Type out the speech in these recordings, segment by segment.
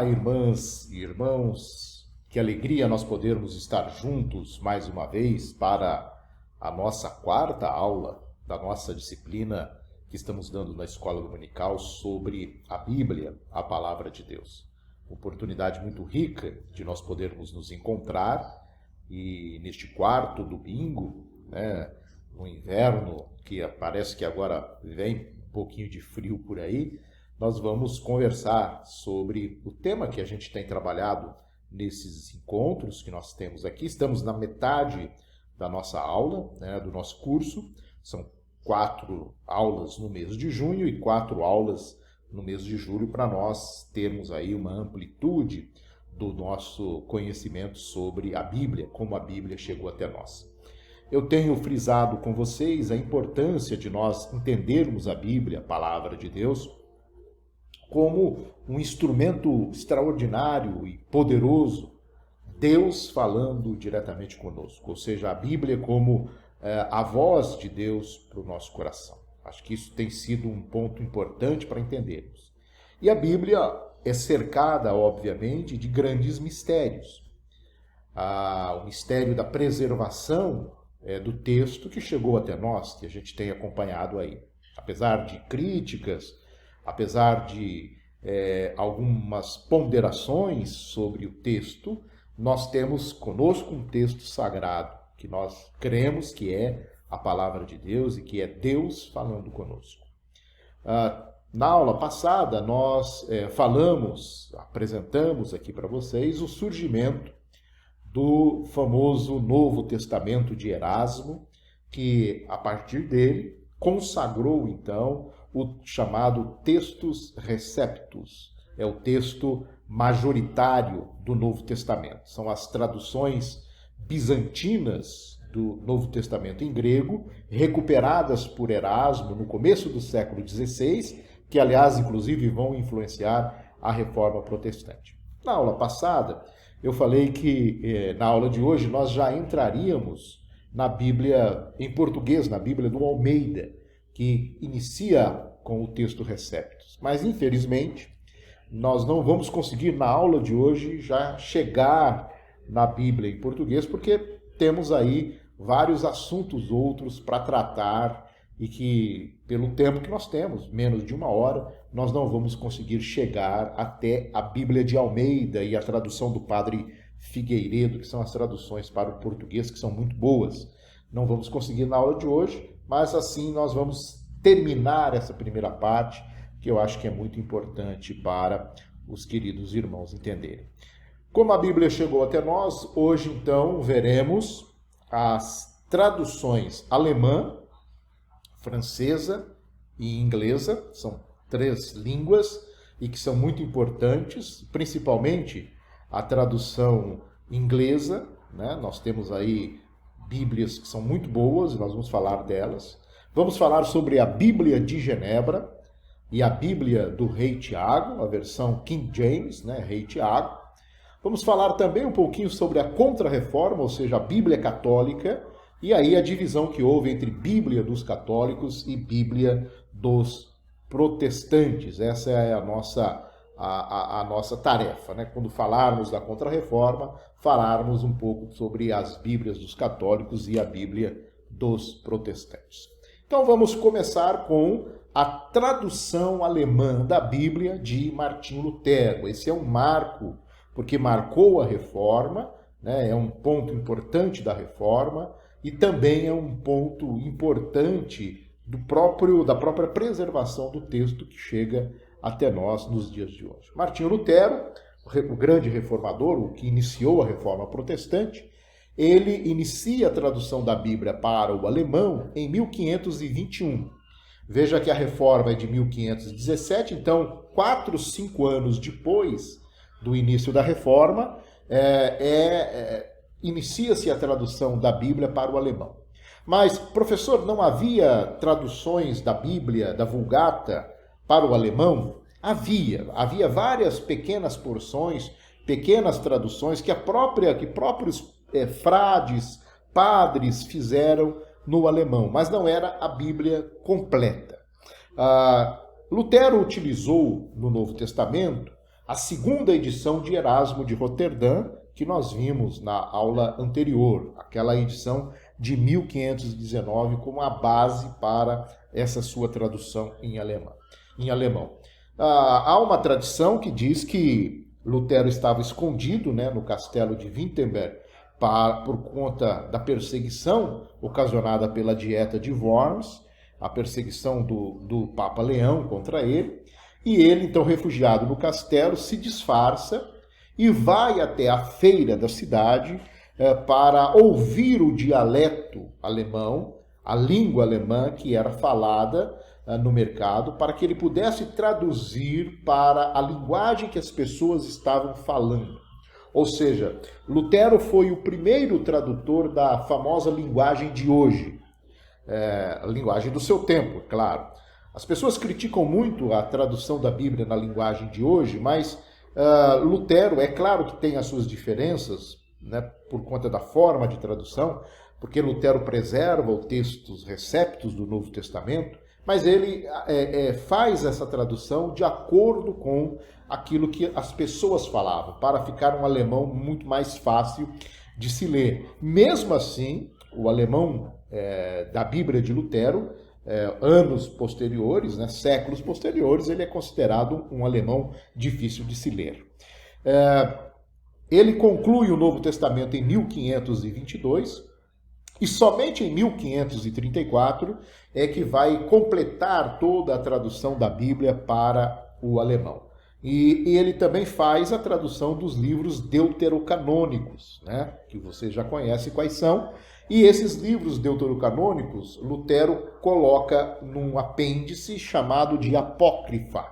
Olá, irmãs e irmãos, que alegria nós podermos estar juntos mais uma vez para a nossa quarta aula da nossa disciplina que estamos dando na Escola Dominical sobre a Bíblia, a Palavra de Deus. Oportunidade muito rica de nós podermos nos encontrar e neste quarto domingo, no inverno, que parece que agora vem um pouquinho de frio por aí, nós vamos conversar sobre o tema que a gente tem trabalhado nesses encontros que nós temos aqui. Estamos na metade da nossa aula, do nosso curso. São 4 aulas no mês de junho e 4 aulas no mês de julho para nós termos aí uma amplitude do nosso conhecimento sobre a Bíblia, como a Bíblia chegou até nós. Eu tenho frisado com vocês a importância de nós entendermos a Bíblia, a Palavra de Deus, como um instrumento extraordinário e poderoso, Deus falando diretamente conosco, ou seja, a Bíblia como a voz de Deus para o nosso coração. Acho que isso tem sido um ponto importante para entendermos. E a Bíblia é cercada, obviamente, de grandes mistérios. O mistério da preservação do texto que chegou até nós, que a gente tem acompanhado aí. Apesar de críticas, apesar de algumas ponderações sobre o texto, nós temos conosco um texto sagrado, que nós cremos que é a palavra de Deus e que é Deus falando conosco. Na aula passada, nós apresentamos aqui para vocês o surgimento do famoso Novo Testamento de Erasmo, que a partir dele consagrou então o chamado Textus Receptus, é o texto majoritário do Novo Testamento. São as traduções bizantinas do Novo Testamento em grego, recuperadas por Erasmo no começo do século XVI, que aliás, inclusive, vão influenciar a Reforma Protestante. Na aula passada, eu falei que na aula de hoje nós já entraríamos na Bíblia em português, na Bíblia do Almeida, que inicia com o texto Receptus. Mas, infelizmente, nós não vamos conseguir, na aula de hoje, já chegar na Bíblia em português, porque temos aí vários assuntos outros para tratar e que, pelo tempo que nós temos, menos de 1 hora, nós não vamos conseguir chegar até a Bíblia de Almeida e a tradução do padre Figueiredo, que são as traduções para o português, que são muito boas. Não vamos conseguir na aula de hoje, mas assim nós vamos terminar essa primeira parte, que eu acho que é muito importante para os queridos irmãos entenderem. Como a Bíblia chegou até nós, hoje então veremos as traduções alemã, francesa e inglesa, são 3 línguas e que são muito importantes, principalmente a tradução inglesa, Nós temos aí Bíblias que são muito boas, e nós vamos falar delas. Vamos falar sobre a Bíblia de Genebra e a Bíblia do Rei Tiago, a versão King James, Rei Tiago. Vamos falar também um pouquinho sobre a Contra-Reforma, ou seja, a Bíblia Católica, e aí a divisão que houve entre Bíblia dos católicos e Bíblia dos protestantes. Essa é a nossa tarefa, Quando falarmos da Contra-Reforma, falarmos um pouco sobre as Bíblias dos católicos e a Bíblia dos protestantes. Então vamos começar com a tradução alemã da Bíblia de Martinho Lutero. Esse é um marco, porque marcou a Reforma, é um ponto importante da Reforma e também é um ponto importante da própria preservação do texto que chega até nós nos dias de hoje. Martinho Lutero, o grande reformador, o que iniciou a Reforma Protestante, ele inicia a tradução da Bíblia para o alemão em 1521. Veja que a Reforma é de 1517, então 4, 5 anos depois do início da Reforma, inicia-se a tradução da Bíblia para o alemão. Mas, professor, não havia traduções da Bíblia, da Vulgata, para o alemão? Havia várias pequenas porções, pequenas traduções que próprios frades, padres fizeram no alemão, mas não era a Bíblia completa. Lutero utilizou no Novo Testamento a segunda edição de Erasmo de Roterdã, que nós vimos na aula anterior, aquela edição de 1519 como a base para essa sua tradução em alemão. Há uma tradição que diz que Lutero estava escondido, né, no castelo de Wittenberg por conta da perseguição ocasionada pela Dieta de Worms, a perseguição do Papa Leão contra ele, e ele, então, refugiado no castelo, se disfarça e vai até a feira da cidade para ouvir o dialeto alemão, a língua alemã que era falada no mercado, para que ele pudesse traduzir para a linguagem que as pessoas estavam falando. Ou seja, Lutero foi o primeiro tradutor da famosa linguagem de hoje, a linguagem do seu tempo, claro. As pessoas criticam muito a tradução da Bíblia na linguagem de hoje, mas Lutero, é claro que tem as suas diferenças, né, por conta da forma de tradução, porque Lutero preserva os textos receptos do Novo Testamento, mas ele faz essa tradução de acordo com aquilo que as pessoas falavam, para ficar um alemão muito mais fácil de se ler. Mesmo assim, o alemão da Bíblia de Lutero, anos posteriores, né, séculos posteriores, ele é considerado um alemão difícil de se ler. Ele conclui o Novo Testamento em 1522 e somente em 1534 é que vai completar toda a tradução da Bíblia para o alemão. E ele também faz a tradução dos livros deuterocanônicos, né, que você já conhece quais são. E esses livros deuterocanônicos, Lutero coloca num apêndice chamado de apócrifa.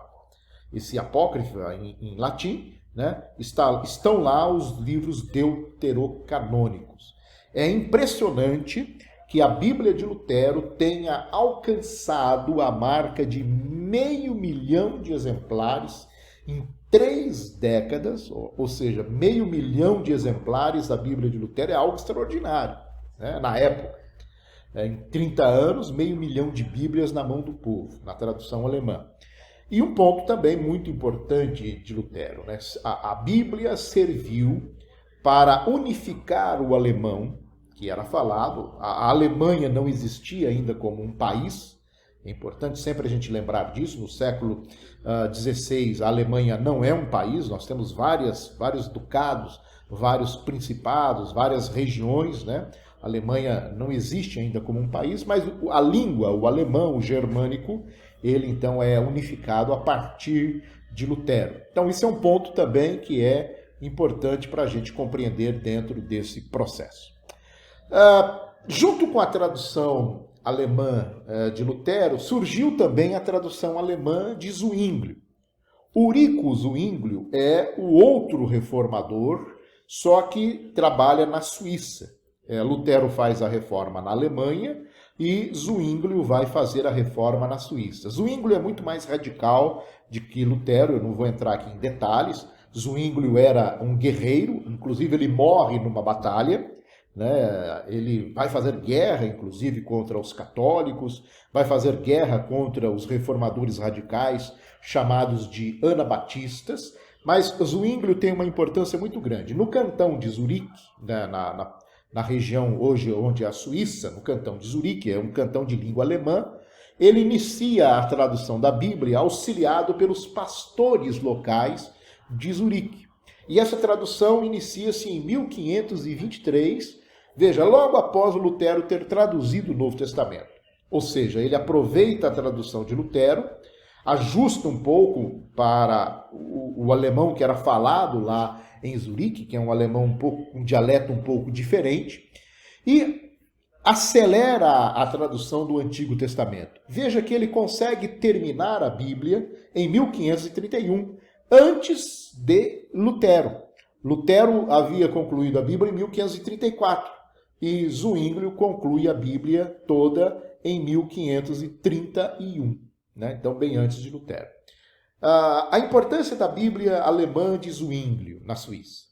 Esse apócrifa, em latim, né, estão lá os livros deuterocanônicos. É impressionante que a Bíblia de Lutero tenha alcançado a marca de 500 mil de exemplares em 3 décadas, ou seja, 500 mil de exemplares da Bíblia de Lutero é algo extraordinário, né? Na época. Em 30 anos, 500 mil de Bíblias na mão do povo, na tradução alemã. E um ponto também muito importante de Lutero, né? A Bíblia serviu para unificar o alemão, que era falado. A Alemanha não existia ainda como um país. É importante sempre a gente lembrar disso. No século XVI, a Alemanha não é um país. Nós temos vários ducados, vários principados, várias regiões, né? A Alemanha não existe ainda como um país, mas a língua, o alemão, o germânico, ele então é unificado a partir de Lutero. Então isso é um ponto também que é importante para a gente compreender dentro desse processo. Junto com a tradução alemã de Lutero, surgiu também a tradução alemã de Zwinglio. Ulrico Zwinglio é o outro reformador, só que trabalha na Suíça. Lutero faz a reforma na Alemanha e Zwinglio vai fazer a reforma na Suíça. Zwinglio é muito mais radical do que Lutero, eu não vou entrar aqui em detalhes. Zwinglio era um guerreiro, inclusive ele morre numa batalha, né? Ele vai fazer guerra, inclusive, contra os católicos, vai fazer guerra contra os reformadores radicais, chamados de anabatistas, mas Zwinglio tem uma importância muito grande. No cantão de Zurique, né, na região hoje onde é a Suíça, no cantão de Zurique, é um cantão de língua alemã, ele inicia a tradução da Bíblia auxiliado pelos pastores locais de Zurique. E essa tradução inicia-se em 1523, veja, logo após o Lutero ter traduzido o Novo Testamento. Ou seja, ele aproveita a tradução de Lutero, ajusta um pouco para o alemão que era falado lá em Zurique, que é um alemão um dialeto um pouco diferente, e acelera a tradução do Antigo Testamento. Veja que ele consegue terminar a Bíblia em 1531, antes de Lutero. Lutero havia concluído a Bíblia em 1534 e Zwinglio conclui a Bíblia toda em 1531, né? Então bem antes de Lutero. A importância da Bíblia alemã de Zwinglio na Suíça.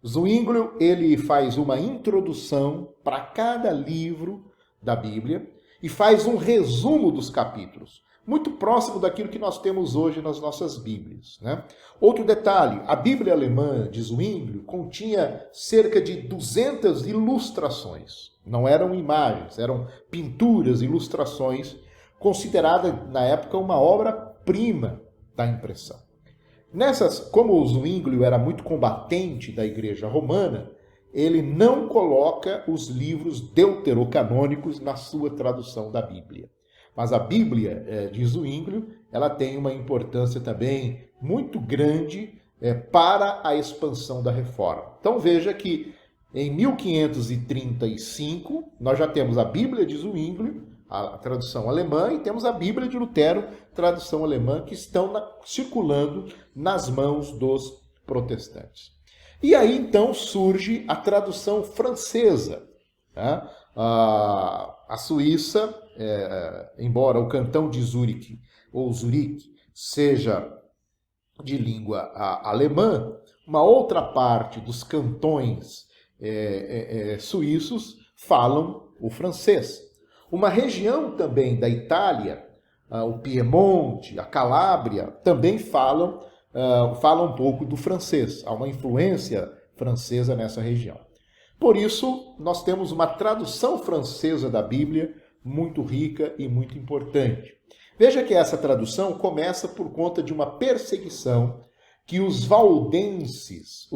Zwinglio ele faz uma introdução para cada livro da Bíblia e faz um resumo dos capítulos. muito próximo daquilo que nós temos hoje nas nossas Bíblias, né? Outro detalhe, a Bíblia alemã de Zwinglio continha cerca de 200 ilustrações. Não eram imagens, eram pinturas, ilustrações, considerada na época uma obra-prima da impressão. Nessas, como o Zwinglio era muito combatente da Igreja Romana, ele não coloca os livros deuterocanônicos na sua tradução da Bíblia. Mas a Bíblia de Zwinglio, ela tem uma importância também muito grande para a expansão da Reforma. Então veja que em 1535 nós já temos a Bíblia de Zwinglio, a tradução alemã, e temos a Bíblia de Lutero, tradução alemã, que estão circulando nas mãos dos protestantes. E aí então surge a tradução francesa. Tá? A Suíça, embora o cantão de Zurique ou Zurique seja de língua alemã, uma outra parte dos cantões suíços falam o francês. Uma região também da Itália, o Piemonte, a Calábria, também falam um pouco do francês. Há uma influência francesa nessa região. Por isso, nós temos uma tradução francesa da Bíblia muito rica e muito importante. Veja que essa tradução começa por conta de uma perseguição que os valdenses,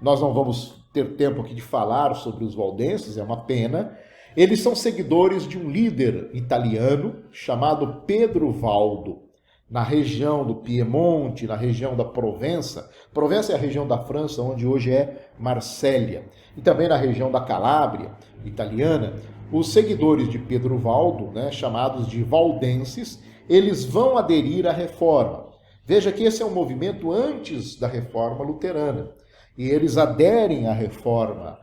nós não vamos ter tempo aqui de falar sobre os valdenses, é uma pena, eles são seguidores de um líder italiano chamado Pedro Valdo, na região do Piemonte, na região da Provença. Provença é a região da França, onde hoje é Marsella. E também na região da Calábria, italiana. Os seguidores de Pedro Valdo, chamados de valdenses, eles vão aderir à Reforma. Veja que esse é um movimento antes da Reforma luterana. E eles aderem à Reforma,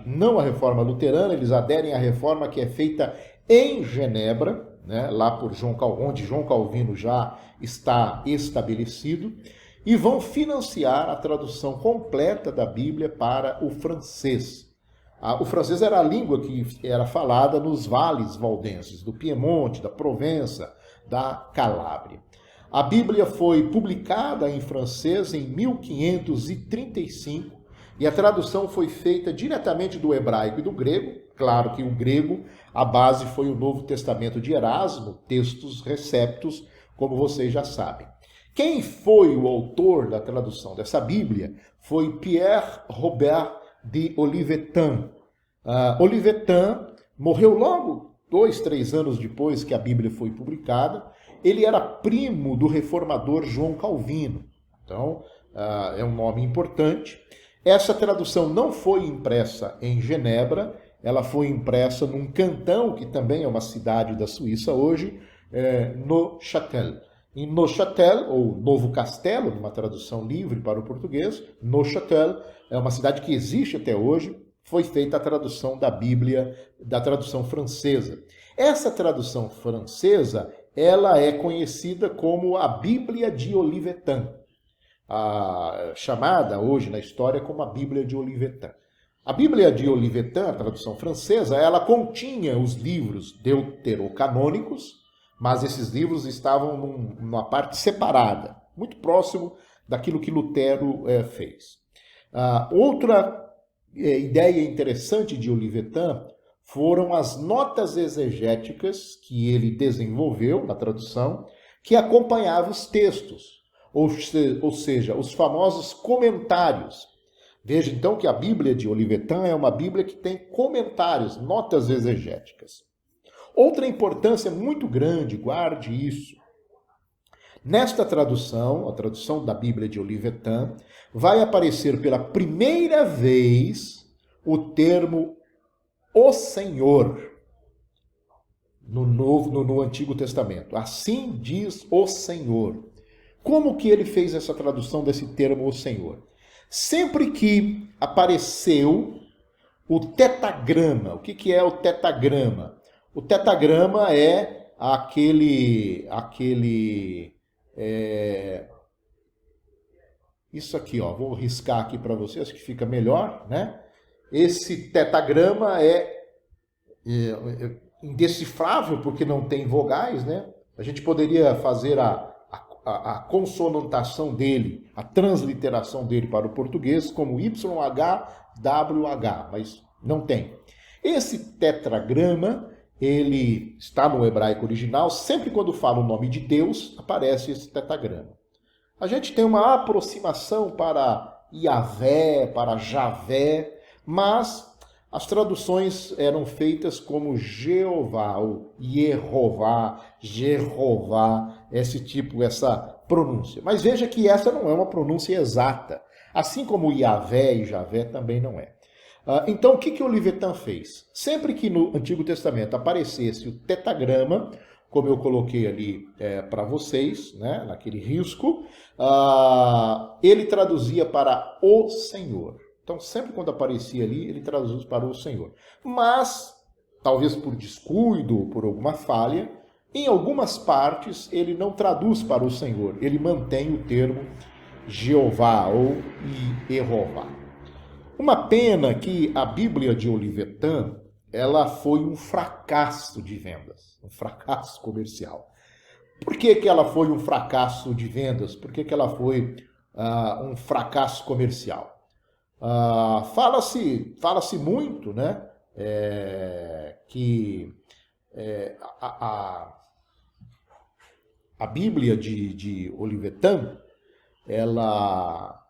não à Reforma luterana, eles aderem à Reforma que é feita em Genebra, lá por onde João Calvino já está estabelecido, e vão financiar a tradução completa da Bíblia para o francês. O francês era a língua que era falada nos vales valdenses, do Piemonte, da Provença, da Calábria. A Bíblia foi publicada em francês em 1535 e a tradução foi feita diretamente do hebraico e do grego. Claro que o grego, a base foi o Novo Testamento de Erasmo, textos receptos, como vocês já sabem. Quem foi o autor da tradução dessa Bíblia foi Pierre Robert de Olivetan. Olivetan morreu logo 2, 3 anos depois que a Bíblia foi publicada. Ele era primo do reformador João Calvino. Então, é um nome importante. Essa tradução não foi impressa em Genebra, ela foi impressa num cantão, que também é uma cidade da Suíça hoje, Neuchâtel. Em Neuchâtel, ou Novo Castelo, numa tradução livre para o português, Neuchâtel é uma cidade que existe até hoje, foi feita a tradução da Bíblia, da tradução francesa. Essa tradução francesa, ela é conhecida como a Bíblia de Olivetan, chamada hoje na história como a Bíblia de Olivetan. A Bíblia de Olivetan, a tradução francesa, ela continha os livros deuterocanônicos, mas esses livros estavam numa parte separada, muito próximo daquilo que Lutero fez. Outra ideia interessante de Olivetan foram as notas exegéticas que ele desenvolveu na tradução, que acompanhavam os textos, ou seja, os famosos comentários. Veja então que a Bíblia de Olivetan é uma Bíblia que tem comentários, notas exegéticas. Outra importância muito grande, guarde isso. Nesta tradução, a tradução da Bíblia de Olivetan, vai aparecer pela primeira vez o termo o Senhor no Antigo Testamento. Assim diz o Senhor. Como que ele fez essa tradução desse termo o Senhor? Sempre que apareceu o tetagrama. O que é o tetagrama? O tetagrama é isso aqui, vou riscar aqui para vocês que fica melhor, né? Esse tetagrama indecifrável porque não tem vogais, né? A gente poderia fazer a consonantação dele, a transliteração dele para o português como YHWH, mas não tem. Esse tetragrama, ele está no hebraico original, sempre quando fala o nome de Deus, aparece esse tetragrama. A gente tem uma aproximação para Yahvé, para Javé, mas as traduções eram feitas como Jeová, ou Yehová, Jehová, essa pronúncia. Mas veja que essa não é uma pronúncia exata, assim como Yahvé e Javé também não é. Então, o que Olivetan fez? Sempre que no Antigo Testamento aparecesse o tetragrama, como eu coloquei ali para vocês, né, naquele risco, ele traduzia para o Senhor. Então, sempre quando aparecia ali, ele traduz para o Senhor. Mas, talvez por descuido, por alguma falha, em algumas partes ele não traduz para o Senhor. Ele mantém o termo Jeová ou Yehová. Uma pena que a Bíblia de Olivetan, ela foi um fracasso de vendas, um fracasso comercial. Por que ela foi um fracasso de vendas? Por que ela foi um fracasso comercial? Fala-se muito, né, que a Bíblia de Olivetan, ela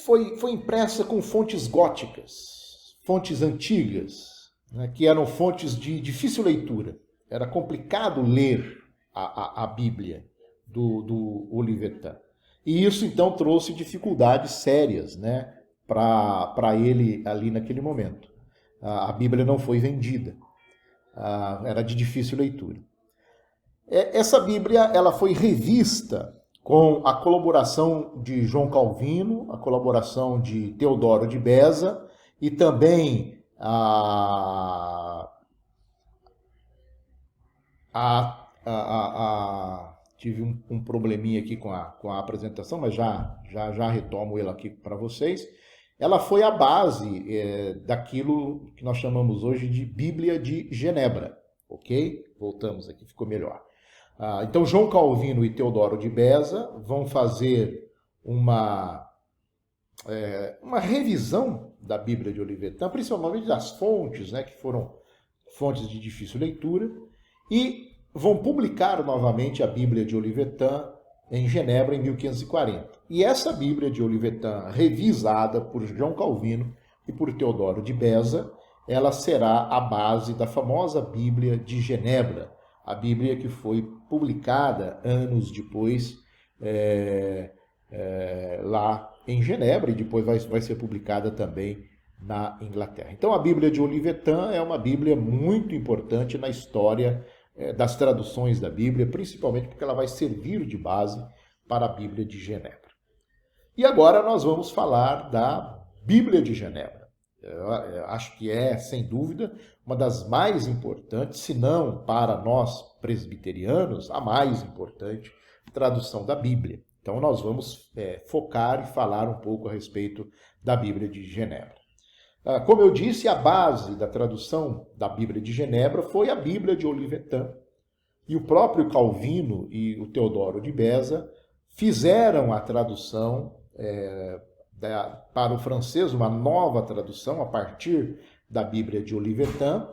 foi impressa com fontes góticas, fontes antigas, né, que eram fontes de difícil leitura. Era complicado ler a Bíblia do Olivetan. E isso, então, trouxe dificuldades sérias, né, para ele ali naquele momento. A Bíblia não foi vendida. Era de difícil leitura. Essa Bíblia ela foi revista com a colaboração de João Calvino, a colaboração de Teodoro de Beza e também tive um probleminha aqui com a apresentação, mas já retomo ele aqui para vocês. Ela foi a base daquilo que nós chamamos hoje de Bíblia de Genebra, ok? Voltamos aqui, ficou melhor. Então, João Calvino e Teodoro de Beza vão fazer uma revisão da Bíblia de Olivetan, principalmente das fontes, né, que foram fontes de difícil leitura, e vão publicar novamente a Bíblia de Olivetan em Genebra em 1540. E essa Bíblia de Olivetan, revisada por João Calvino e por Teodoro de Beza, ela será a base da famosa Bíblia de Genebra, a Bíblia que foi publicada anos depois lá em Genebra e depois vai ser publicada também na Inglaterra. Então a Bíblia de Olivetan é uma Bíblia muito importante na história das traduções da Bíblia, principalmente porque ela vai servir de base para a Bíblia de Genebra. E agora nós vamos falar da Bíblia de Genebra. Eu acho que sem dúvida, uma das mais importantes, se não para nós presbiterianos, a mais importante tradução da Bíblia. Então nós vamos focar e falar um pouco a respeito da Bíblia de Genebra. Como eu disse, a base da tradução da Bíblia de Genebra foi a Bíblia de Olivetan. E o próprio Calvino e o Teodoro de Beza fizeram a tradução para o francês, uma nova tradução a partir da Bíblia de Olivetan.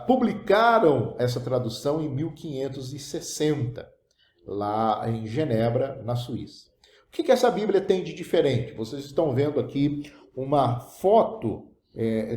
Publicaram essa tradução em 1560, lá em Genebra, na Suíça. O que essa Bíblia tem de diferente? Vocês estão vendo aqui uma foto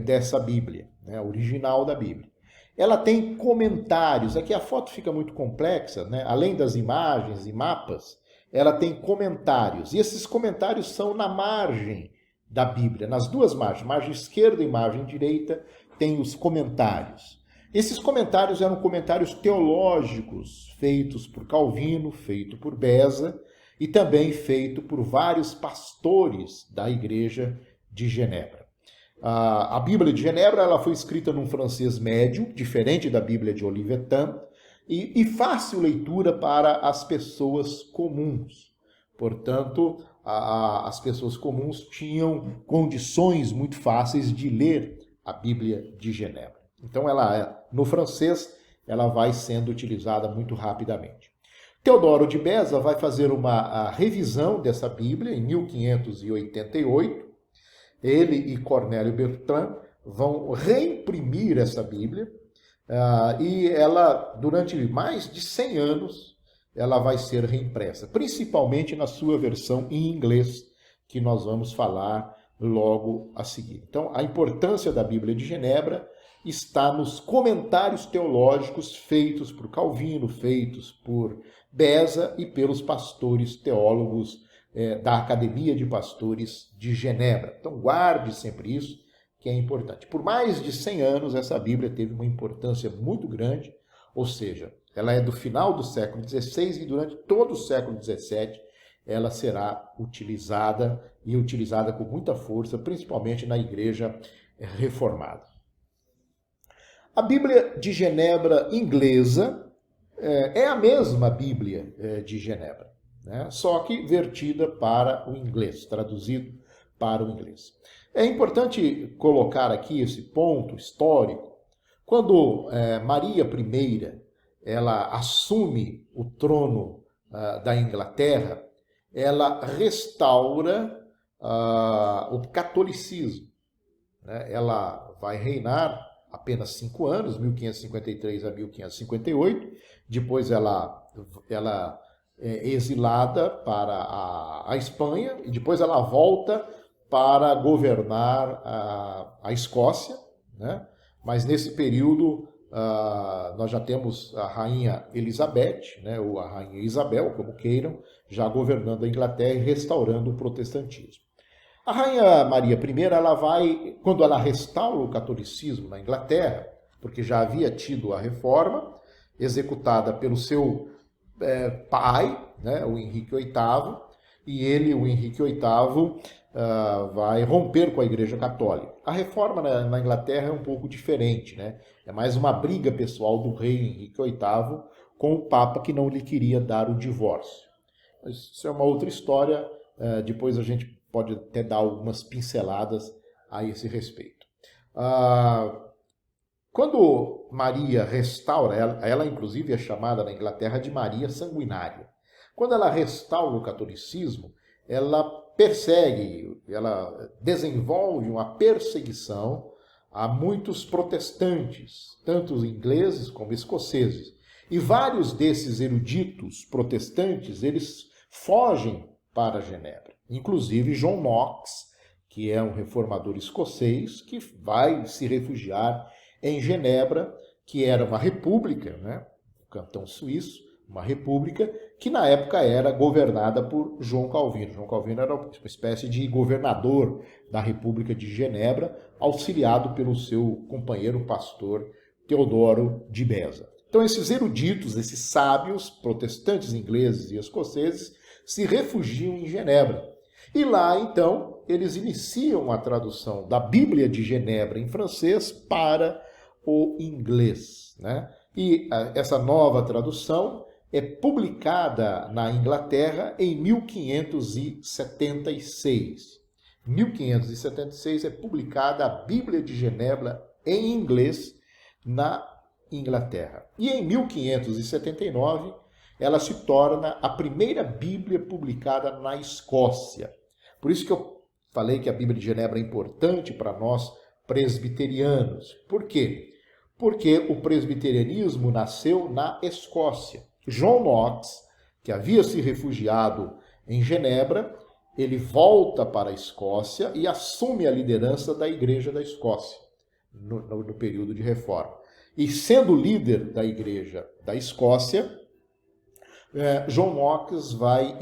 dessa Bíblia, né, original da Bíblia. Ela tem comentários. Aqui a foto fica muito complexa, né? Além das imagens e mapas, ela tem comentários. E esses comentários são na margem da Bíblia, nas duas margens, margem esquerda e margem direita, tem os comentários. Esses comentários eram comentários teológicos, feitos por Calvino, feito por Beza, e também feito por vários pastores da Igreja de Genebra. A Bíblia de Genebra ela foi escrita num francês médio, diferente da Bíblia de Olivetan, e fácil leitura para as pessoas comuns. Portanto, as pessoas comuns tinham condições muito fáceis de ler a Bíblia de Genebra. Então, no francês, ela vai sendo utilizada muito rapidamente. Teodoro de Beza vai fazer uma revisão dessa Bíblia em 1588. Ele e Cornélio Bertrand vão reimprimir essa Bíblia e ela, durante mais de 100 anos, ela vai ser reimpressa, principalmente na sua versão em inglês, que nós vamos falar logo a seguir. Então, a importância da Bíblia de Genebra está nos comentários teológicos feitos por Calvino, feitos por Beza e pelos pastores teólogos da Academia de Pastores de Genebra. Então, guarde sempre isso, que é importante. Por mais de 100 anos, essa Bíblia teve uma importância muito grande, ou seja, ela é do final do século XVI e durante todo o século XVII ela será utilizada e utilizada com muita força, principalmente na Igreja Reformada. A Bíblia de Genebra inglesa é a mesma Bíblia de Genebra, né? Só que vertida para o inglês, traduzido para o inglês. É importante colocar aqui esse ponto histórico. Quando Maria I ela assume o trono da Inglaterra, ela restaura o catolicismo, né? Ela vai reinar apenas 5 anos, 1553 a 1558, depois ela é exilada para a Espanha, e depois ela volta para governar a Escócia, né? Mas nesse período nós já temos a rainha Elizabeth, né? Ou a rainha Isabel, como queiram, já governando a Inglaterra e restaurando o protestantismo. A rainha Maria I, ela vai, quando ela restaura o catolicismo na Inglaterra, porque já havia tido a reforma executada pelo seu pai, né, o Henrique VIII, e ele, o Henrique VIII, vai romper com a Igreja Católica. A reforma na Inglaterra é um pouco diferente, né? É mais uma briga pessoal do rei Henrique VIII com o Papa, que não lhe queria dar o divórcio. Mas isso é uma outra história, depois a gente pode até dar algumas pinceladas a esse respeito. Quando Maria restaura, ela inclusive é chamada na Inglaterra de Maria Sanguinária. Quando ela restaura o catolicismo, ela persegue, ela desenvolve uma perseguição a muitos protestantes, tanto ingleses como escoceses. E vários desses eruditos protestantes, eles fogem para Genebra. Inclusive John Knox, que é um reformador escocês, que vai se refugiar em Genebra, que era uma república, né? O cantão suíço, uma república que na época era governada por João Calvino. João Calvino era uma espécie de governador da República de Genebra, auxiliado pelo seu companheiro pastor Teodoro de Beza. Então esses eruditos, esses sábios protestantes ingleses e escoceses se refugiam em Genebra. E lá, então, eles iniciam a tradução da Bíblia de Genebra em francês para o inglês, né? E essa nova tradução é publicada na Inglaterra em 1576. Em 1576 é publicada a Bíblia de Genebra em inglês na Inglaterra. E em 1579 ela se torna a primeira Bíblia publicada na Escócia. Por isso que eu falei que a Bíblia de Genebra é importante para nós presbiterianos. Por quê? Porque o presbiterianismo nasceu na Escócia. John Knox, que havia se refugiado em Genebra, ele volta para a Escócia e assume a liderança da Igreja da Escócia no período de reforma. E sendo líder da Igreja da Escócia, John Knox vai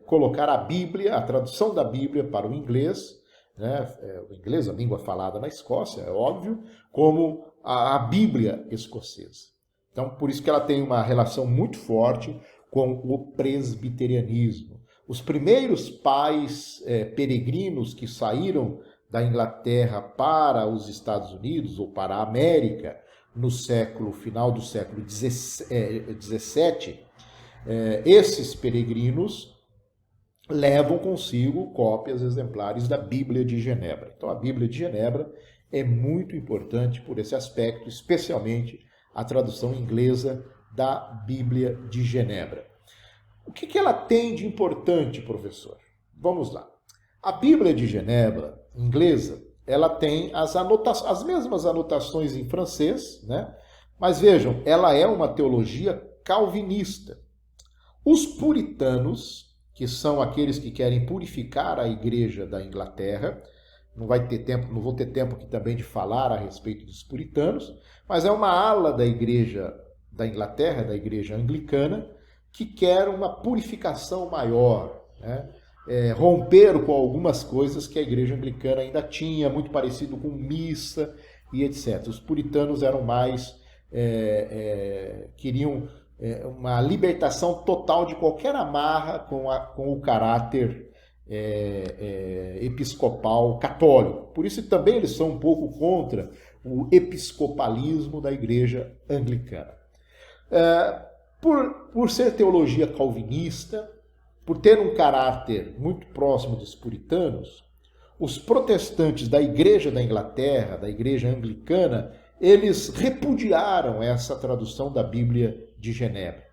colocar a Bíblia, a tradução da Bíblia para o inglês, né? O inglês, a língua falada na Escócia, é óbvio, como a Bíblia escocesa. Então, por isso que ela tem uma relação muito forte com o presbiterianismo. Os primeiros pais peregrinos que saíram da Inglaterra para os Estados Unidos ou para a América no final do século XVII, esses peregrinos, levam consigo cópias exemplares da Bíblia de Genebra. Então a Bíblia de Genebra é muito importante por esse aspecto, especialmente a tradução inglesa da Bíblia de Genebra. O que ela tem de importante, professor? Vamos lá. A Bíblia de Genebra, inglesa, ela tem as mesmas anotações em francês, né? Mas vejam, ela é uma teologia calvinista. Os puritanos, que são aqueles que querem purificar a igreja da Inglaterra, não vou ter tempo aqui também de falar a respeito dos puritanos, mas é uma ala da igreja da Inglaterra, da igreja anglicana, que quer uma purificação maior, né? Romper com algumas coisas que a igreja anglicana ainda tinha, muito parecido com missa e etc. Os puritanos eram mais, queriam uma libertação total de qualquer amarra com o caráter episcopal católico. Por isso também eles são um pouco contra o episcopalismo da igreja anglicana. Por ser teologia calvinista, por ter um caráter muito próximo dos puritanos, os protestantes da Igreja da Inglaterra, da Igreja anglicana, eles repudiaram essa tradução da Bíblia de Genebra.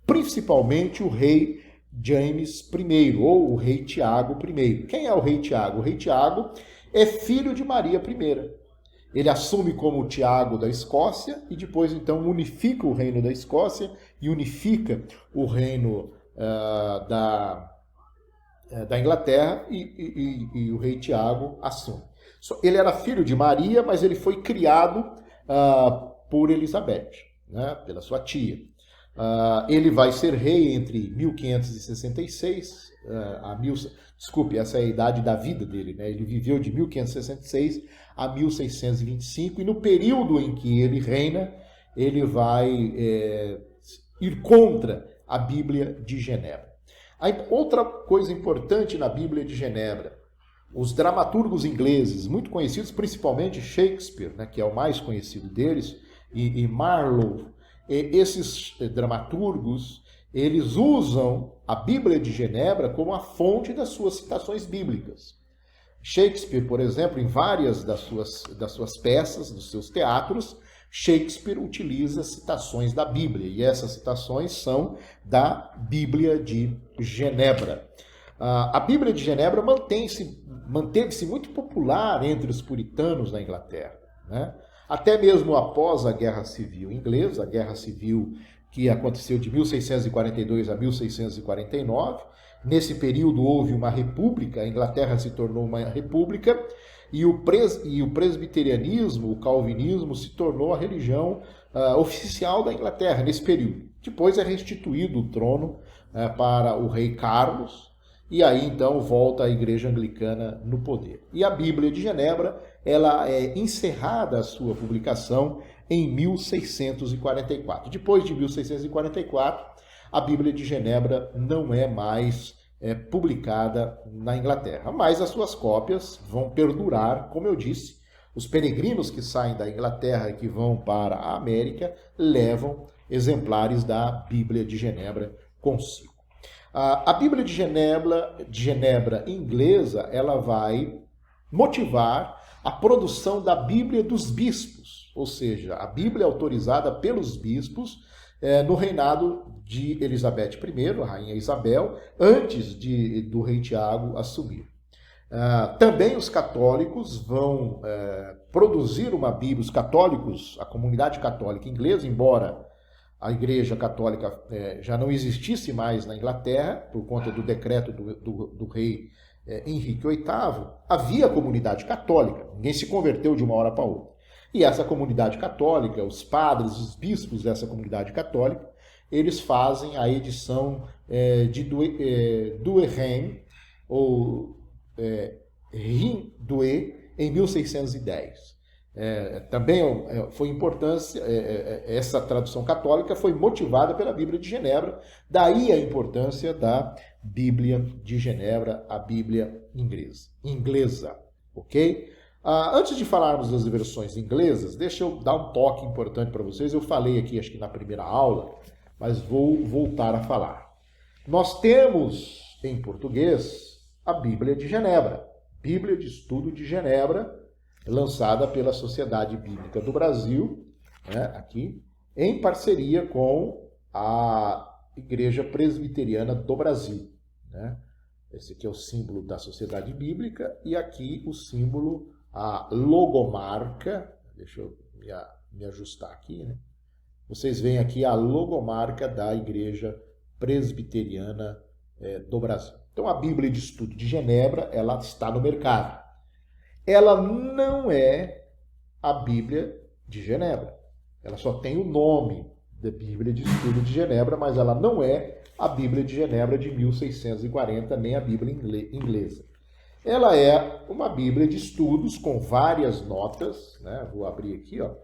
Principalmente o rei James I, ou o rei Tiago I. Quem é o rei Tiago? O rei Tiago é filho de Maria I. Ele assume como Tiago da Escócia e depois então unifica o reino da Escócia e unifica o reino da Inglaterra e o rei Tiago assume. Ele era filho de Maria, mas ele foi criado por Elizabeth, né, pela sua tia. Ele vai ser rei entre 1566 desculpe, essa é a idade da vida dele, né? Ele viveu de 1566 a 1625 e no período em que ele reina, ele vai ir contra a Bíblia de Genebra. Outra coisa importante na Bíblia de Genebra, os dramaturgos ingleses, muito conhecidos, principalmente Shakespeare, né, que é o mais conhecido deles, e Marlowe, esses dramaturgos, eles usam a Bíblia de Genebra como a fonte das suas citações bíblicas. Shakespeare, por exemplo, em várias das suas peças, dos seus teatros, Shakespeare utiliza citações da Bíblia, e essas citações são da Bíblia de Genebra. A Bíblia de Genebra manteve-se muito popular entre os puritanos na Inglaterra, né? Até mesmo após a Guerra Civil Inglesa, a Guerra Civil que aconteceu de 1642 a 1649. Nesse período houve uma república, a Inglaterra se tornou uma república, e o presbiterianismo, o calvinismo, se tornou a religião oficial da Inglaterra nesse período. Depois é restituído o trono para o rei Carlos, e aí então volta a igreja anglicana no poder. E a Bíblia de Genebra, ela é encerrada a sua publicação em 1644. Depois de 1644, a Bíblia de Genebra não é mais publicada na Inglaterra, mas as suas cópias vão perdurar, como eu disse. Os peregrinos que saem da Inglaterra e que vão para a América levam exemplares da Bíblia de Genebra consigo. A Bíblia de Genebra inglesa, ela vai motivar a produção da Bíblia dos bispos, ou seja, a Bíblia autorizada pelos bispos no reinado de Elizabeth I, a rainha Isabel, antes do rei Tiago assumir. Também os católicos vão produzir uma Bíblia, os católicos, a comunidade católica inglesa, embora a Igreja Católica já não existisse mais na Inglaterra, por conta do decreto do rei Henrique VIII, havia comunidade católica, ninguém se converteu de uma hora para outra. E essa comunidade católica, os padres, os bispos dessa comunidade católica, eles fazem a edição de Douay-Rheims, ou Rhin-Douay, em 1610. Também foi importância, essa tradução católica foi motivada pela Bíblia de Genebra, daí a importância da Bíblia de Genebra, a Bíblia inglesa, ok? Antes de falarmos das versões inglesas, deixa eu dar um toque importante para vocês. Eu falei aqui, acho que na primeira aula, mas vou voltar a falar. Nós temos em português, a Bíblia de Genebra, Bíblia de Estudo de Genebra, lançada pela Sociedade Bíblica do Brasil, né, aqui, em parceria com a Igreja Presbiteriana do Brasil, né? Esse aqui é o símbolo da Sociedade Bíblica e aqui o símbolo, a logomarca. Deixa eu me ajustar aqui, né? Vocês veem aqui a logomarca da Igreja Presbiteriana do Brasil. Então a Bíblia de Estudo de Genebra, ela está no mercado. Ela não é a Bíblia de Genebra. Ela só tem o nome da Bíblia de Estudo de Genebra, mas ela não é a Bíblia de Genebra de 1640, nem a Bíblia inglesa. Ela é uma Bíblia de estudos com várias notas, né? Vou abrir aqui, ó,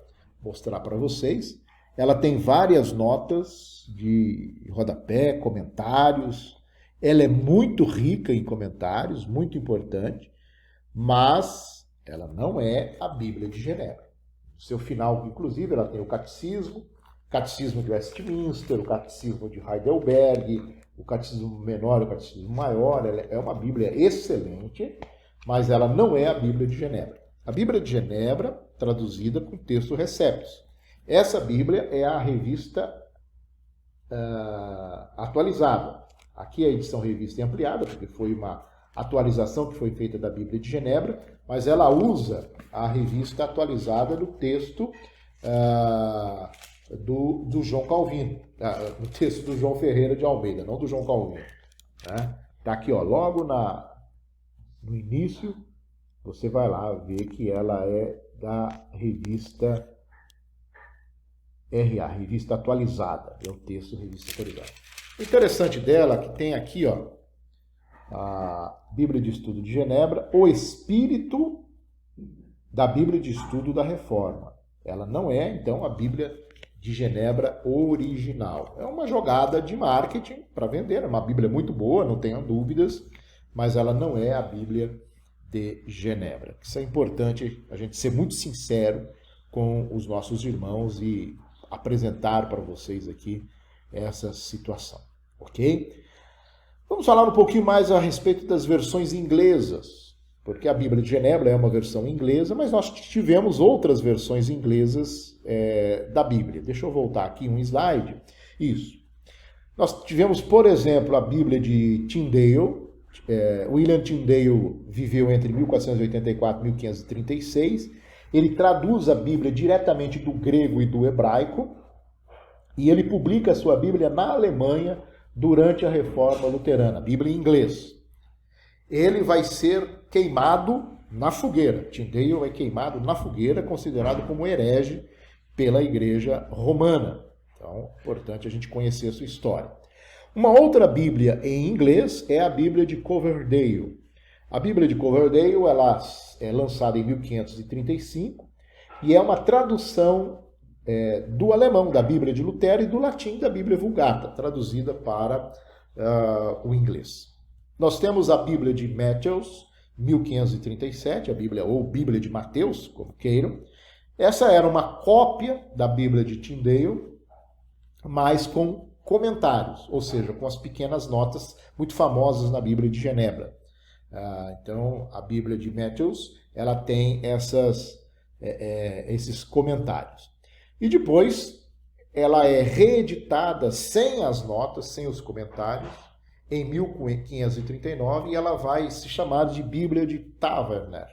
mostrar para vocês. Ela tem várias notas de rodapé, comentários. Ela é muito rica em comentários, muito importante, mas ela não é a Bíblia de Genebra. No seu final, inclusive, ela tem o catecismo de Westminster, o catecismo de Heidelberg, o catecismo menor e o catecismo maior. Ela é uma Bíblia excelente, mas ela não é a Bíblia de Genebra. A Bíblia de Genebra, traduzida com texto Receptus. Essa Bíblia é a revista atualizada. Aqui é a edição revista e ampliada, porque foi uma atualização que foi feita da Bíblia de Genebra, mas ela usa a revista atualizada do texto do João Calvino, no texto do João Ferreira de Almeida, não do João Calvino. Né? Tá aqui, ó, logo no início, você vai lá ver que ela é da revista RA, revista atualizada, é o texto revista atualizada. O interessante dela é que tem aqui, ó, a Bíblia de Estudo de Genebra, o espírito da Bíblia de Estudo da Reforma. Ela não é, então, a Bíblia de Genebra original. É uma jogada de marketing para vender, é uma Bíblia muito boa, não tenham dúvidas, mas ela não é a Bíblia de Genebra. Isso é importante a gente ser muito sincero com os nossos irmãos e apresentar para vocês aqui essa situação, ok? Vamos falar um pouquinho mais a respeito das versões inglesas, porque a Bíblia de Genebra é uma versão inglesa, mas nós tivemos outras versões inglesas da Bíblia. Deixa eu voltar aqui um slide. Isso. Nós tivemos, por exemplo, a Bíblia de Tyndale. William Tyndale viveu entre 1484 e 1536. Ele traduz a Bíblia diretamente do grego e do hebraico, e ele publica a sua Bíblia na Alemanha durante a Reforma Luterana, a Bíblia em inglês. Ele vai ser queimado na fogueira. Tyndale é queimado na fogueira, considerado como herege pela Igreja Romana. Então, é importante a gente conhecer a sua história. Uma outra Bíblia em inglês é a Bíblia de Coverdale. A Bíblia de Coverdale ela é lançada em 1535 e é uma tradução do alemão da Bíblia de Lutero e do latim da Bíblia Vulgata, traduzida para o inglês. Nós temos a Bíblia de Matthews, 1537, a Bíblia ou Bíblia de Mateus, como queiram. Essa era uma cópia da Bíblia de Tyndale, mas com comentários, ou seja, com as pequenas notas muito famosas na Bíblia de Genebra. Então, a Bíblia de Matthews, ela tem esses comentários. E depois, ela é reeditada sem as notas, sem os comentários, em 1539, e ela vai se chamar de Bíblia de Taverner.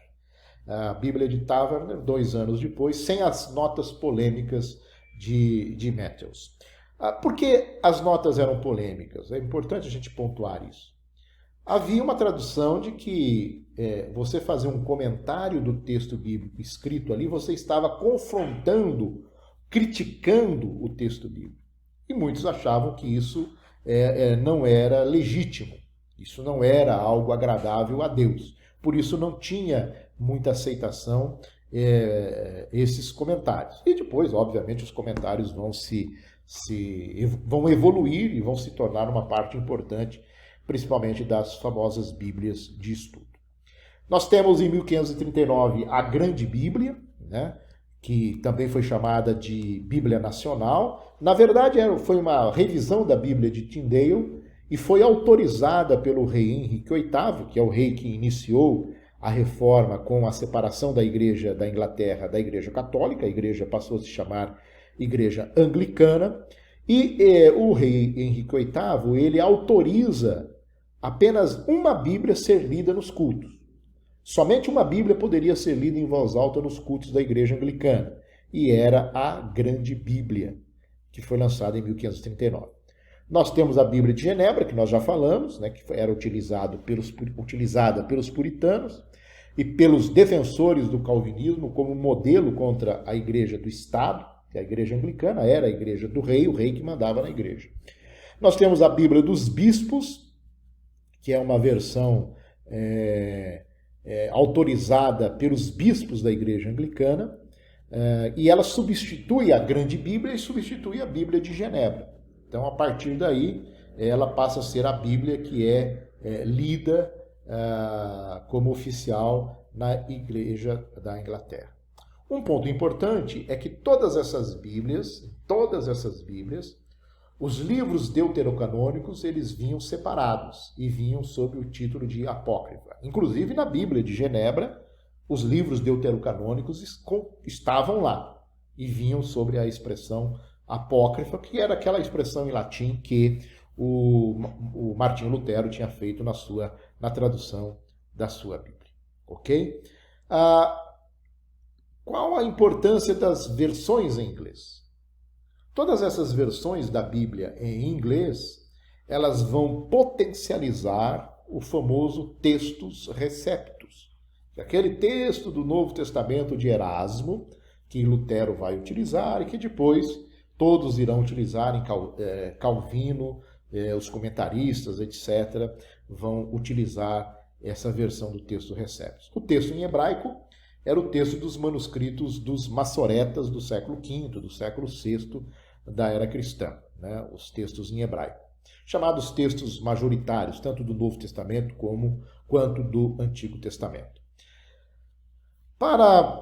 A Bíblia de Taverner, 2 anos depois, sem as notas polêmicas de Matthews. Por que as notas eram polêmicas? É importante a gente pontuar isso. Havia uma tradução de que você fazer um comentário do texto bíblico escrito ali, você estava confrontando, criticando o texto bíblico. E muitos achavam que isso não era legítimo, isso não era algo agradável a Deus. Por isso não tinha muita aceitação esses comentários. E depois, obviamente, os comentários vão evoluir e vão se tornar uma parte importante, principalmente das famosas Bíblias de estudo. Nós temos em 1539 a Grande Bíblia, né, que também foi chamada de Bíblia Nacional. Na verdade, foi uma revisão da Bíblia de Tyndale e foi autorizada pelo rei Henrique VIII, que é o rei que iniciou a reforma com a separação da Igreja da Inglaterra da Igreja Católica. A igreja passou a se chamar Igreja Anglicana, e o rei Henrique VIII, ele autoriza apenas uma Bíblia ser lida nos cultos. Somente uma Bíblia poderia ser lida em voz alta nos cultos da Igreja Anglicana, e era a Grande Bíblia, que foi lançada em 1539. Nós temos a Bíblia de Genebra, que nós já falamos, né, que era utilizada pelos puritanos e pelos defensores do calvinismo como modelo contra a Igreja do Estado, que a Igreja Anglicana era a Igreja do rei, o rei que mandava na igreja. Nós temos a Bíblia dos Bispos, que é uma versão autorizada pelos bispos da Igreja Anglicana, e ela substitui a Grande Bíblia e substitui a Bíblia de Genebra. Então, a partir daí, ela passa a ser a Bíblia que é lida como oficial na Igreja da Inglaterra. Um ponto importante é que todas essas Bíblias, os livros deuterocanônicos, eles vinham separados e vinham sob o título de apócrifa. Inclusive, na Bíblia de Genebra, os livros deuterocanônicos estavam lá e vinham sobre a expressão apócrifa, que era aquela expressão em latim que o Martinho Lutero tinha feito na tradução da sua Bíblia. Ok? Qual a importância das versões em inglês? Todas essas versões da Bíblia em inglês, elas vão potencializar o famoso textus receptus. Aquele texto do Novo Testamento de Erasmo, que Lutero vai utilizar e que depois todos irão utilizar em Calvino, os comentaristas, etc., vão utilizar essa versão do texto receptus. O texto em hebraico era o texto dos manuscritos dos maçoretas do século V, do século VI da era cristã, né? Os textos em hebraico, chamados textos majoritários, tanto do Novo Testamento quanto do Antigo Testamento. Para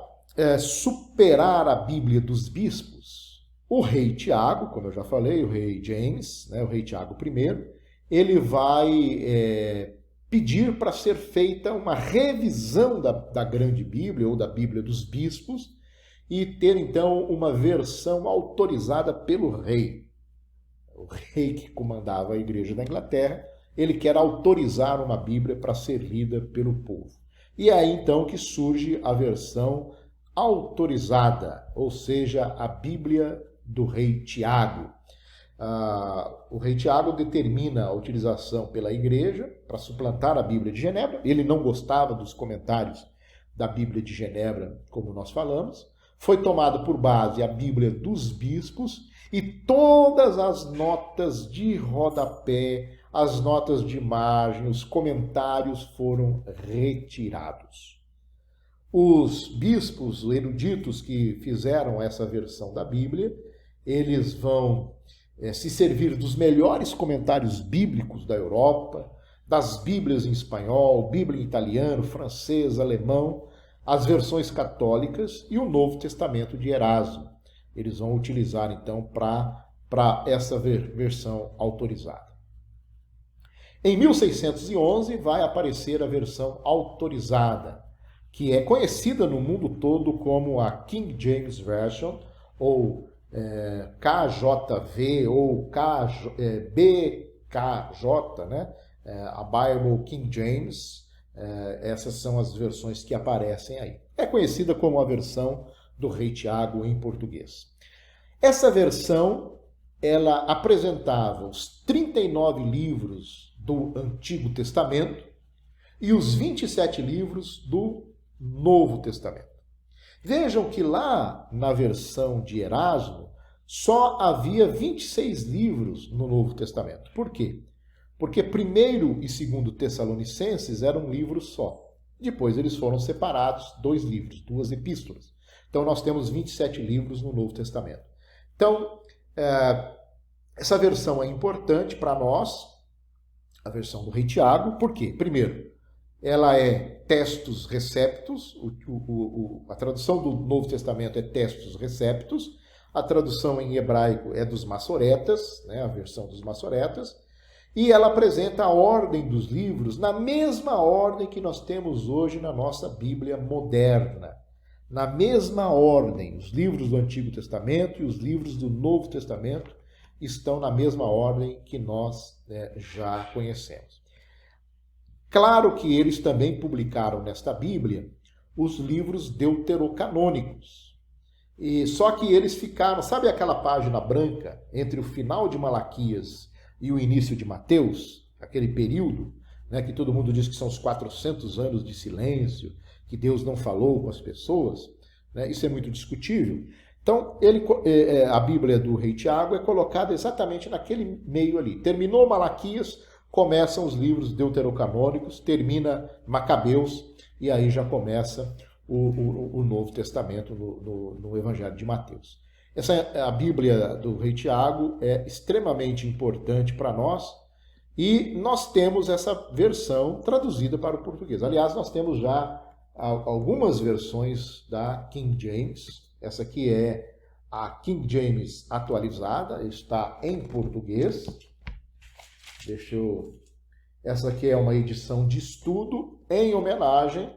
superar a Bíblia dos bispos, o rei Tiago, como eu já falei, o rei James, né, o rei Tiago I, ele vai pedir para ser feita uma revisão da Grande Bíblia, ou da Bíblia dos Bispos, e ter, então, uma versão autorizada pelo rei. O rei que comandava a Igreja da Inglaterra, ele quer autorizar uma Bíblia para ser lida pelo povo. E é aí, então, que surge a versão autorizada, ou seja, a Bíblia do rei Tiago. O rei Tiago determina a utilização pela igreja para suplantar a Bíblia de Genebra. Ele não gostava dos comentários da Bíblia de Genebra, como nós falamos. Foi tomada por base a Bíblia dos bispos e todas as notas de rodapé, as notas de margem, os comentários foram retirados. Os bispos, os eruditos que fizeram essa versão da Bíblia, eles vão se servir dos melhores comentários bíblicos da Europa, das Bíblias em espanhol, Bíblia em italiano, francês, alemão, as versões católicas e o Novo Testamento de Erasmo. Eles vão utilizar, então, para essa versão autorizada. Em 1611 vai aparecer a versão autorizada, que é conhecida no mundo todo como a King James Version, ou KJV, ou BKJ, né? A Bible King James. Essas são as versões que aparecem aí. É conhecida como a versão do rei Tiago em português. Essa versão, ela apresentava os 39 livros do Antigo Testamento e os 27 livros do Novo Testamento. Vejam que lá na versão de Erasmo só havia 26 livros no Novo Testamento. Por quê? Porque 1º e 2º Tessalonicenses eram um livro só. Depois eles foram separados, 2 livros, 2 epístolas. Então nós temos 27 livros no Novo Testamento. Então, essa versão é importante para nós, a versão do rei Tiago. Por quê? Primeiro, ela é textus receptus, a tradução do Novo Testamento é textus receptus, a tradução em hebraico é dos maçoretas, né, a versão dos maçoretas, E ela apresenta a ordem dos livros na mesma ordem que nós temos hoje na nossa Bíblia moderna. Na mesma ordem, os livros do Antigo Testamento e os livros do Novo Testamento estão na mesma ordem que nós já conhecemos. Claro que eles também publicaram nesta Bíblia os livros deuterocanônicos. E só que eles ficaram, sabe aquela página branca entre o final de Malaquias e o início de Mateus? Aquele período, né, que todo mundo diz que são os 400 anos de silêncio, que Deus não falou com as pessoas, né? Isso é muito discutível. Então, a Bíblia do rei Tiago é colocada exatamente naquele meio ali. Terminou Malaquias, começam os livros deuterocanônicos, termina Macabeus, e aí já começa o Novo Testamento no Evangelho de Mateus. A Bíblia do rei Tiago é extremamente importante para nós, e nós temos essa versão traduzida para o português. Aliás, nós temos já algumas versões da King James. Essa aqui é a King James atualizada, está em português. Essa aqui é uma edição de estudo em homenagem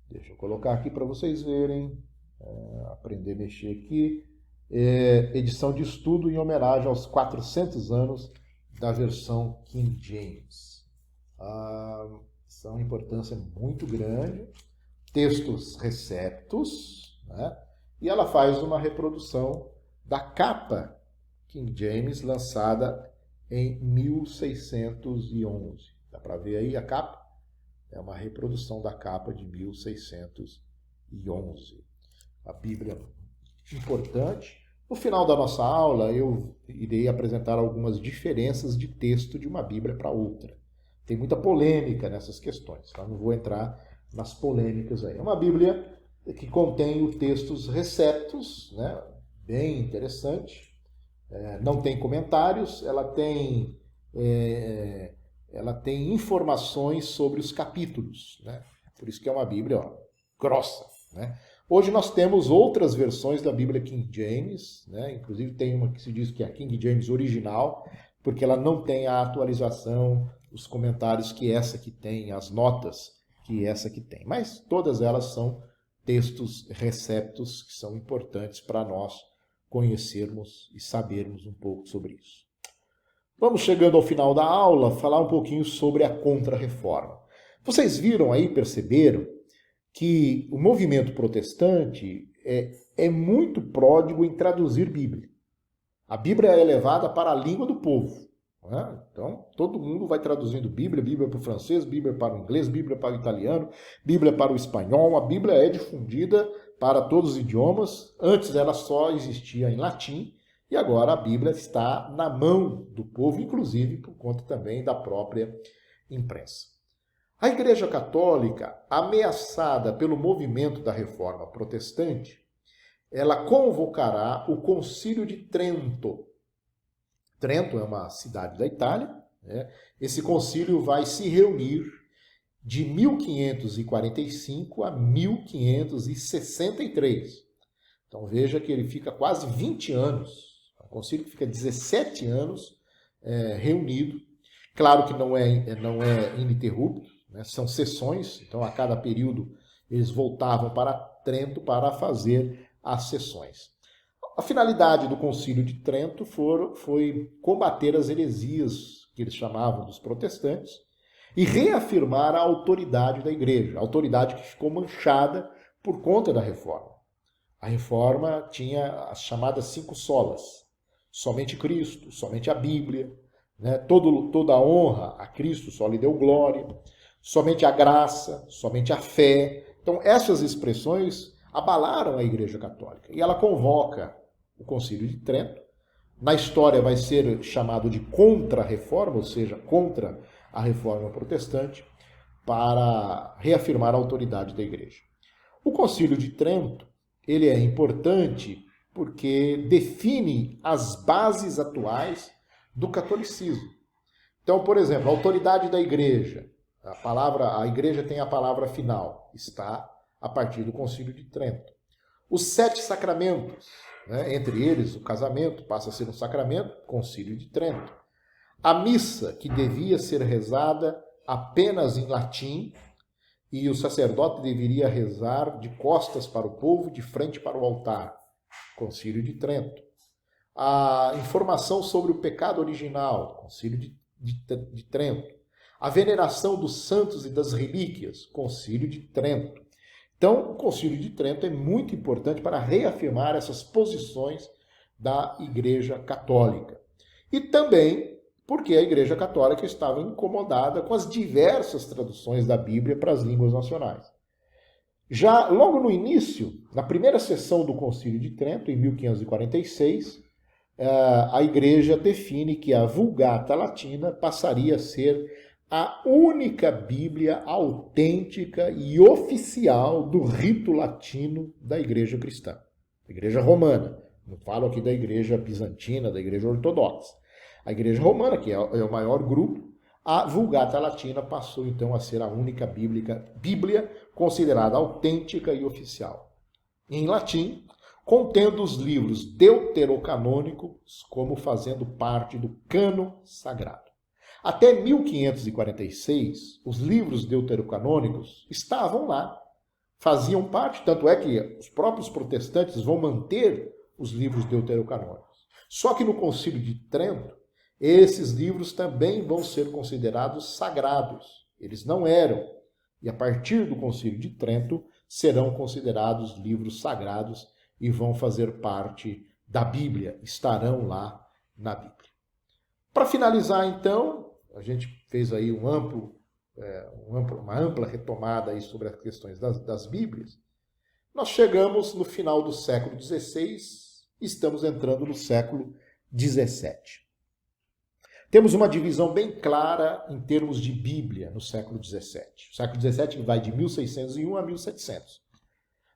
Deixa eu colocar aqui para vocês verem. Aprender a mexer aqui. Edição de estudo em homenagem aos 400 anos da versão King James. São uma importância muito grande. Textos receptos, né? E ela faz uma reprodução da capa King James, lançada em 1611. Dá para ver aí a capa? É uma reprodução da capa de 1611. A Bíblia importante. No final da nossa aula, eu irei apresentar algumas diferenças de texto de uma Bíblia para outra. Tem muita polêmica nessas questões, tá? Não vou entrar nas polêmicas aí. É uma Bíblia que contém textos receptos, né? Bem interessante. Não tem comentários, ela tem informações sobre os capítulos, né? Por isso que é uma Bíblia grossa, né? Hoje nós temos outras versões da Bíblia King James, né? Inclusive tem uma que se diz que é a King James original, porque ela não tem a atualização, os comentários que essa que tem, as notas que essa que tem. Mas todas elas são textos receptos que são importantes para nós conhecermos e sabermos um pouco sobre isso. Vamos chegando ao final da aula, falar um pouquinho sobre a Contra-Reforma. Vocês viram aí, perceberam, que o movimento protestante é muito pródigo em traduzir Bíblia. A Bíblia é levada para a língua do povo, né? Então, todo mundo vai traduzindo Bíblia, Bíblia para o francês, Bíblia para o inglês, Bíblia para o italiano, Bíblia para o espanhol. A Bíblia é difundida para todos os idiomas. Antes ela só existia em latim, e agora a Bíblia está na mão do povo, inclusive por conta também da própria imprensa. A Igreja Católica, ameaçada pelo movimento da Reforma Protestante, ela convocará o Concílio de Trento. Trento é uma cidade da Itália, né? Esse concílio vai se reunir de 1545 a 1563. Então veja que ele fica quase 20 anos. É um concílio que fica 17 anos reunido. Claro que não é ininterrupto, né? São sessões, então a cada período eles voltavam para Trento para fazer as sessões. A finalidade do Concílio de Trento foi combater as heresias, que eles chamavam dos protestantes, e reafirmar a autoridade da Igreja, a autoridade que ficou manchada por conta da Reforma. A Reforma tinha as chamadas 5 solas: somente Cristo, somente a Bíblia, né? Toda a honra a Cristo, só lhe deu glória, somente a graça, somente a fé. Então essas expressões abalaram a Igreja Católica, e ela convoca o Concílio de Trento. Na história vai ser chamado de Contra-Reforma, ou seja, contra a Reforma Protestante, para reafirmar a autoridade da Igreja. O Concílio de Trento, ele é importante porque define as bases atuais do catolicismo. Então, por exemplo, a autoridade da Igreja, a Igreja tem a palavra final, está a partir do Concílio de Trento. Os 7 sacramentos, né? Entre eles o casamento passa a ser um sacramento, Concílio de Trento. A missa, que devia ser rezada apenas em latim, e o sacerdote deveria rezar de costas para o povo, de frente para o altar, Concílio de Trento. A informação sobre o pecado original, Concílio de Trento. A veneração dos santos e das relíquias, Concílio de Trento. Então, o Concílio de Trento é muito importante para reafirmar essas posições da Igreja Católica. E também porque a Igreja Católica estava incomodada com as diversas traduções da Bíblia para as línguas nacionais. Já logo no início, na primeira sessão do Concílio de Trento, em 1546, a Igreja define que a Vulgata Latina passaria a ser a única Bíblia autêntica e oficial do rito latino da Igreja cristã, da Igreja romana. Não falo aqui da Igreja bizantina, da Igreja ortodoxa. A Igreja romana, que é o maior grupo, a Vulgata Latina passou então a ser a única Bíblia considerada autêntica e oficial. Em latim, contendo os livros deuterocanônicos como fazendo parte do cânon sagrado. Até 1546, os livros deuterocanônicos estavam lá, faziam parte, tanto é que os próprios protestantes vão manter os livros deuterocanônicos. Só que no Concílio de Trento, esses livros também vão ser considerados sagrados. Eles não eram. E a partir do Concílio de Trento, serão considerados livros sagrados e vão fazer parte da Bíblia, estarão lá na Bíblia. Para finalizar, então, a gente fez aí uma ampla retomada aí sobre as questões das Bíblias. Nós chegamos no final do século XVI e estamos entrando no século XVII. Temos uma divisão bem clara em termos de Bíblia no século XVII. O século XVII vai de 1601 a 1700.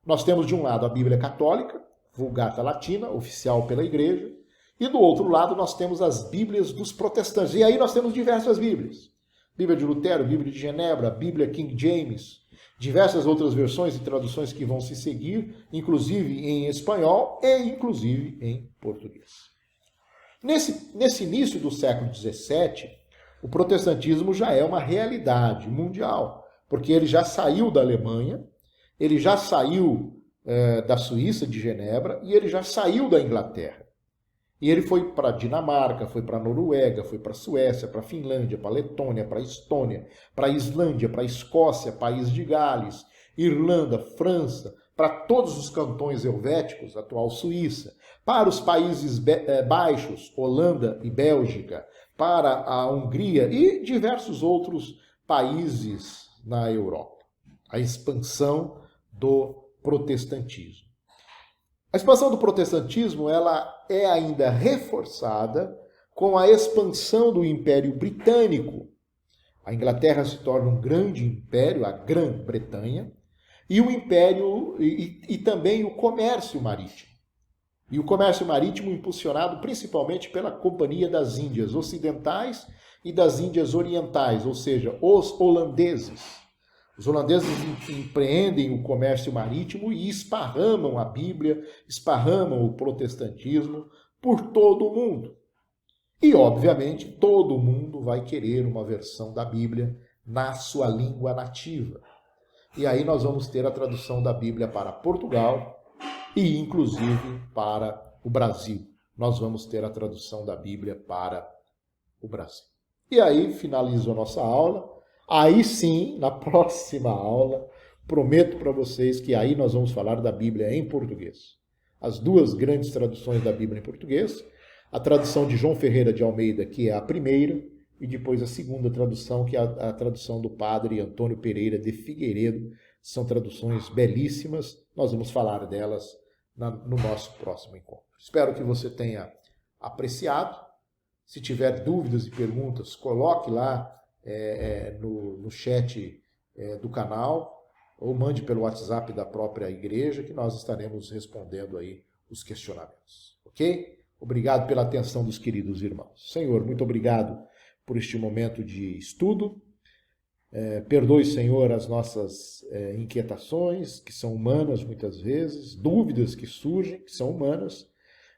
Nós temos de um lado a Bíblia Católica, Vulgata Latina, oficial pela Igreja, e do outro lado nós temos as Bíblias dos protestantes. E aí nós temos diversas Bíblias. Bíblia de Lutero, Bíblia de Genebra, Bíblia King James, diversas outras versões e traduções que vão se seguir, inclusive em espanhol e inclusive em português. Nesse início do século XVII, o protestantismo já é uma realidade mundial, porque ele já saiu da Alemanha, ele já saiu da Suíça, de Genebra, e ele já saiu da Inglaterra. E ele foi para a Dinamarca, foi para a Noruega, foi para a Suécia, para a Finlândia, para a Letônia, para a Estônia, para a Islândia, para a Escócia, País de Gales, Irlanda, França, para todos os cantões helvéticos, atual Suíça, para os Países Baixos, Holanda e Bélgica, para a Hungria e diversos outros países na Europa. A expansão do protestantismo. A expansão do protestantismo ela é ainda reforçada com a expansão do Império Britânico. A Inglaterra se torna um grande império, a Grã-Bretanha, e o império e também o comércio marítimo. E o comércio marítimo impulsionado principalmente pela Companhia das Índias Ocidentais e das Índias Orientais, ou seja, os holandeses. Os holandeses empreendem o comércio marítimo e esparramam a Bíblia, esparramam o protestantismo por todo o mundo. E, obviamente, todo mundo vai querer uma versão da Bíblia na sua língua nativa. E aí nós vamos ter a tradução da Bíblia para Portugal e, inclusive, para o Brasil. Nós vamos ter a tradução da Bíblia para o Brasil. E aí finalizo a nossa aula. Aí sim, na próxima aula, prometo para vocês que aí nós vamos falar da Bíblia em português. As duas grandes traduções da Bíblia em português, a tradução de João Ferreira de Almeida, que é a primeira, e depois a segunda tradução, que é a tradução do padre Antônio Pereira de Figueiredo. São traduções belíssimas, nós vamos falar delas no nosso próximo encontro. Espero que você tenha apreciado. Se tiver dúvidas e perguntas, coloque lá no chat do canal ou mande pelo WhatsApp da própria igreja que nós estaremos respondendo aí os questionamentos, ok? Obrigado pela atenção dos queridos irmãos. Senhor, muito obrigado por este momento de estudo. Perdoe, Senhor, as nossas inquietações, que são humanas muitas vezes, dúvidas que surgem, que são humanas,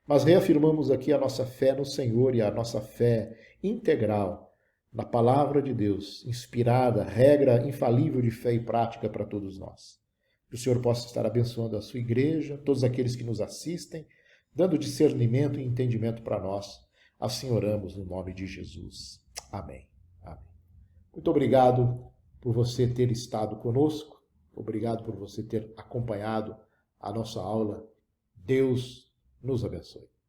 mas reafirmamos aqui a nossa fé no Senhor e a nossa fé integral na palavra de Deus, inspirada, regra infalível de fé e prática para todos nós. Que o Senhor possa estar abençoando a sua igreja, todos aqueles que nos assistem, dando discernimento e entendimento para nós. Assim oramos no nome de Jesus. Amém. Amém. Muito obrigado por você ter estado conosco. Obrigado por você ter acompanhado a nossa aula. Deus nos abençoe.